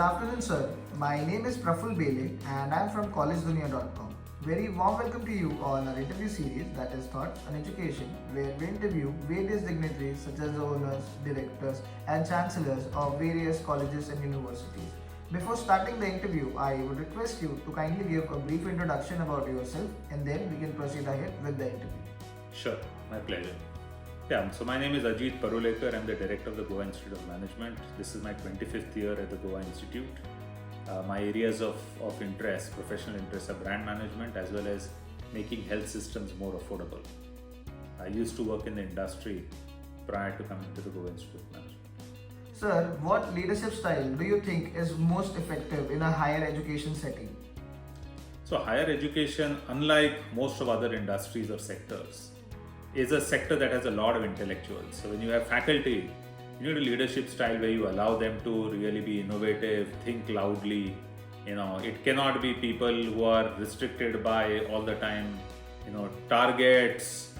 afternoon, sir. My name is Praful Bele and I am from collegedunia.com. Very warm welcome to you on our interview series that is Thoughts on Education, where we interview various dignitaries such as the owners, directors, and chancellors of various colleges and universities. Before starting the interview, I would request you to kindly give a brief introduction about yourself and then we can proceed ahead with the interview. Sure, my pleasure. Yeah, so my name is Ajit Parulekar. I'm the director of the Goa Institute of Management. This is my 25th year at the Goa Institute. My areas of interest, professional interests, are brand management as well as making health systems more affordable. I used to work in the industry prior to coming to the Goa Institute of Management. Sir, what leadership style do you think is most effective in a higher education setting? So higher education, unlike most of other industries or sectors, is a sector that has a lot of intellectuals. So when you have faculty, you need a leadership style where you allow them to really be innovative, think loudly. It cannot be people who are restricted by all the time, targets,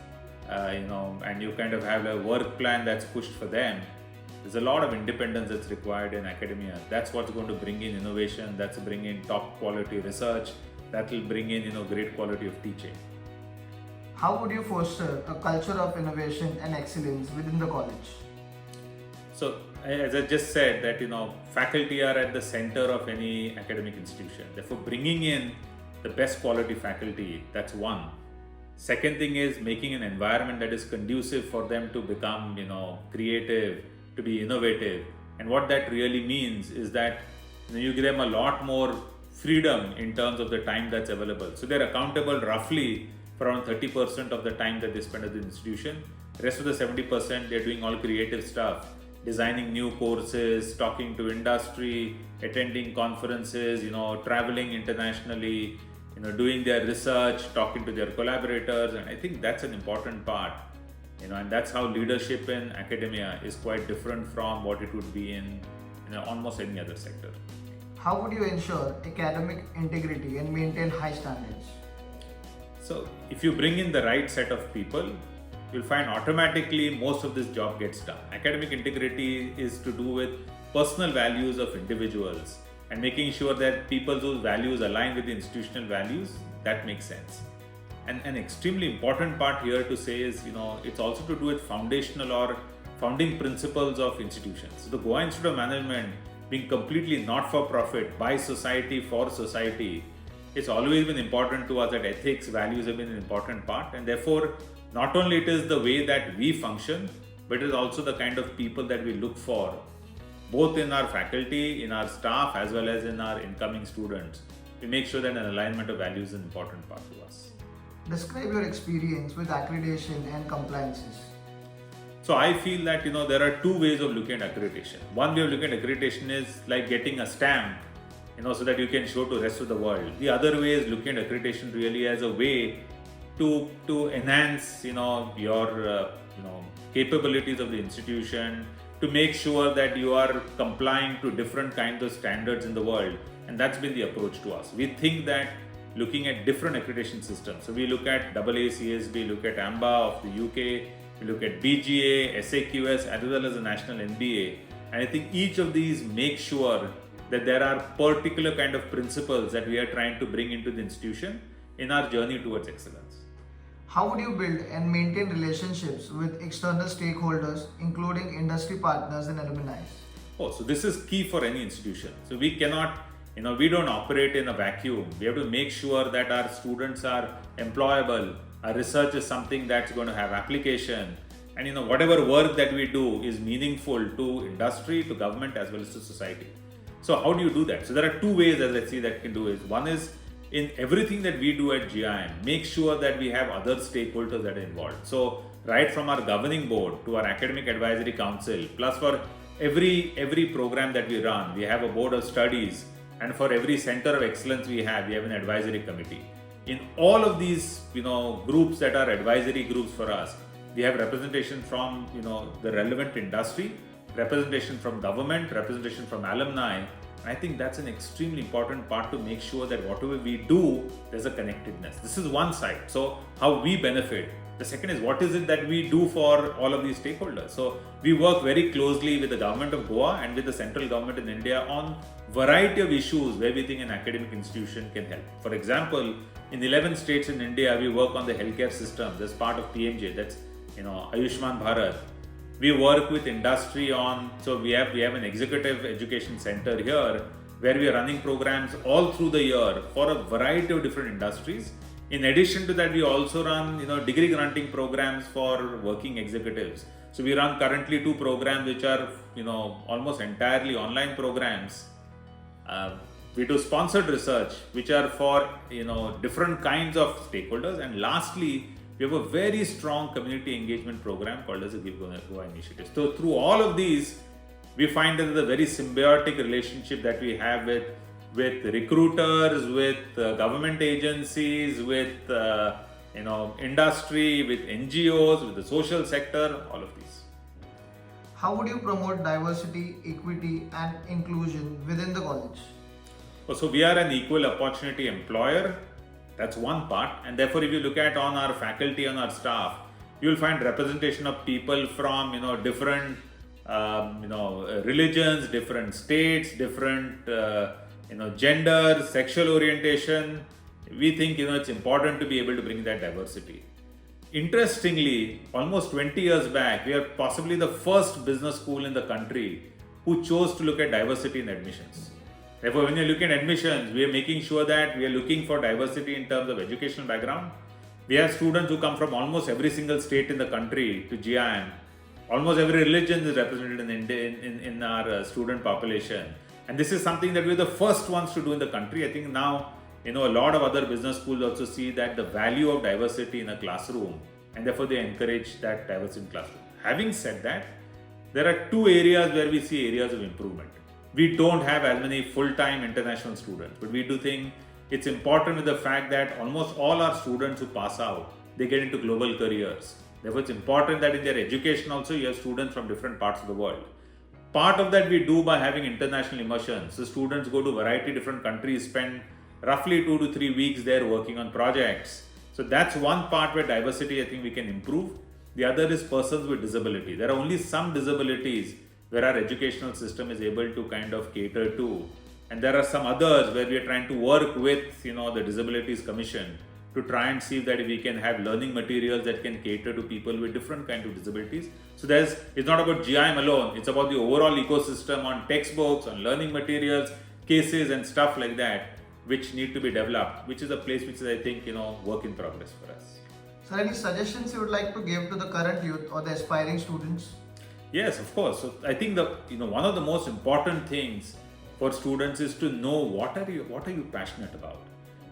and you kind of have a work plan that's pushed for them. There's a lot of independence that's required in academia. That's what's going to bring in innovation, that's bring in top quality research, that will bring in great quality of teaching. How would you foster a culture of innovation and excellence within the college? So, as I just said, that faculty are at the center of any academic institution. Therefore, bringing in the best quality faculty, that's one. Second thing is making an environment that is conducive for them to become, creative, to be innovative. And what that really means is that you give them a lot more freedom in terms of the time that's available. So they're accountable roughly for around 30% of the time that they spend at the institution. The rest of the 70%, they're doing all creative stuff, designing new courses, talking to industry, attending conferences, traveling internationally, doing their research, talking to their collaborators. And I think that's an important part, and that's how leadership in academia is quite different from what it would be in almost any other sector. How would you ensure academic integrity and maintain high standards? So if you bring in the right set of people, you'll find automatically most of this job gets done. Academic integrity is to do with personal values of individuals and making sure that people whose values align with the institutional values, that makes sense. And an extremely important part here to say is, it's also to do with foundational or founding principles of institutions. So the Goa Institute of Management being completely not for profit, by society, for society, it's always been important to us that ethics, values have been an important part, and therefore not only it is the way that we function, but it is also the kind of people that we look for, both in our faculty, in our staff, as well as in our incoming students. We make sure that an alignment of values is an important part to us. Describe your experience with accreditation and compliances. So I feel that there are two ways of looking at accreditation. One way of looking at accreditation is like getting a stamp, so that you can show to the rest of the world. The other way is looking at accreditation really as a way to enhance your capabilities of the institution, to make sure that you are complying to different kinds of standards in the world. And that's been the approach to us. We think that looking at different accreditation systems. So we look at AACSB, look at AMBA of the UK, we look at BGA, SAQS, as well as the National NBA. And I think each of these make sure that there are particular kind of principles that we are trying to bring into the institution in our journey towards excellence. How would you build and maintain relationships with external stakeholders, including industry partners and alumni? So this is key for any institution. So we cannot, we don't operate in a vacuum. We have to make sure that our students are employable. Our research is something that's going to have application. And whatever work that we do is meaningful to industry, to government, as well as to society. So how do you do that? So there are two ways, as I see, that can do it. One is in everything that we do at GIM, make sure that we have other stakeholders that are involved. So right from our governing board to our academic advisory council, plus for every program that we run, we have a board of studies, and for every center of excellence we have an advisory committee. In all of these, groups that are advisory groups for us, we have representation from, the relevant industry, representation from government, representation from alumni, And I think that's an extremely important part to make sure that whatever we do, there's a connectedness. This is one side. So how we benefit. The second is what is it that we do for all of these stakeholders. So we work very closely with the government of Goa and with the central government in India on variety of issues where we think an academic institution can help. For example, in 11 states in India, we work on the healthcare system. That's part of PMJ. That's Ayushman Bharat. We work with industry on, so we have an executive education center here where we are running programs all through the year for a variety of different industries. In addition to that, we also run degree granting programs for working executives. So we run currently 2 programs which are almost entirely online programs. We do sponsored research which are for different kinds of stakeholders, and lastly we have a very strong community engagement program called as the Give Goa initiative. So through all of these, we find that there's a very symbiotic relationship that we have with recruiters, with government agencies, with industry, with NGOs, with the social sector, all of these. How would you promote diversity, equity, and inclusion within the college? So we are an equal opportunity employer. That's one part, and therefore if you look at on our faculty, on our staff, you will find representation of people from different religions, different states, different gender, sexual orientation. We think it's important to be able to bring that diversity. Interestingly, almost 20 years back, we are possibly the first business school in the country who chose to look at diversity in admissions. Therefore, when you're looking at admissions, we are making sure that we are looking for diversity in terms of educational background. We have students who come from almost every single state in the country to GIM. Almost every religion is represented in our student population. And this is something that we're the first ones to do in the country. I think now, a lot of other business schools also see that the value of diversity in a classroom, and therefore they encourage that diversity in classroom. Having said that, there are 2 areas where we see areas of improvement. We don't have as many full-time international students, but we do think it's important with the fact that almost all our students who pass out, they get into global careers. Therefore, it's important that in their education also you have students from different parts of the world. Part of that we do by having international immersion. So students go to a variety of different countries, spend roughly 2 to 3 weeks there working on projects. So that's one part where diversity I think we can improve. The other is persons with disability. There are only some disabilities where our educational system is able to kind of cater to, and there are some others where we are trying to work with the Disabilities Commission to try and see that we can have learning materials that can cater to people with different kinds of disabilities. So it's not about GIM alone, it's about the overall ecosystem on textbooks, on learning materials, cases and stuff like that, which need to be developed, which is a place which is I think work in progress for us. So any suggestions you would like to give to the current youth or the aspiring students? Yes, of course. So I think one of the most important things for students is to know what are you passionate about.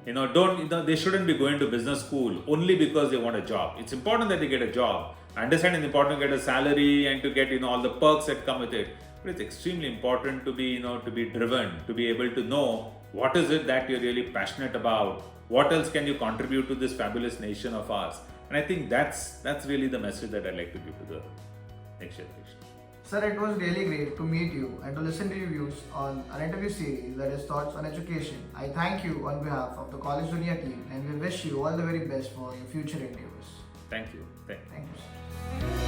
They shouldn't be going to business school only because they want a job. It's important that they get a job. I understand it's important to get a salary and to get all the perks that come with it. But it's extremely important to be driven, to be able to know what is it that you're really passionate about. What else can you contribute to this fabulous nation of ours? And I think that's really the message that I'd like to give to the next generation. Sir, it was really great to meet you and to listen to your views on an interview series that is Thoughts on Education. I thank you on behalf of the College Dunia team, and we wish you all the very best for your future endeavors. Thank you. Thank you, sir.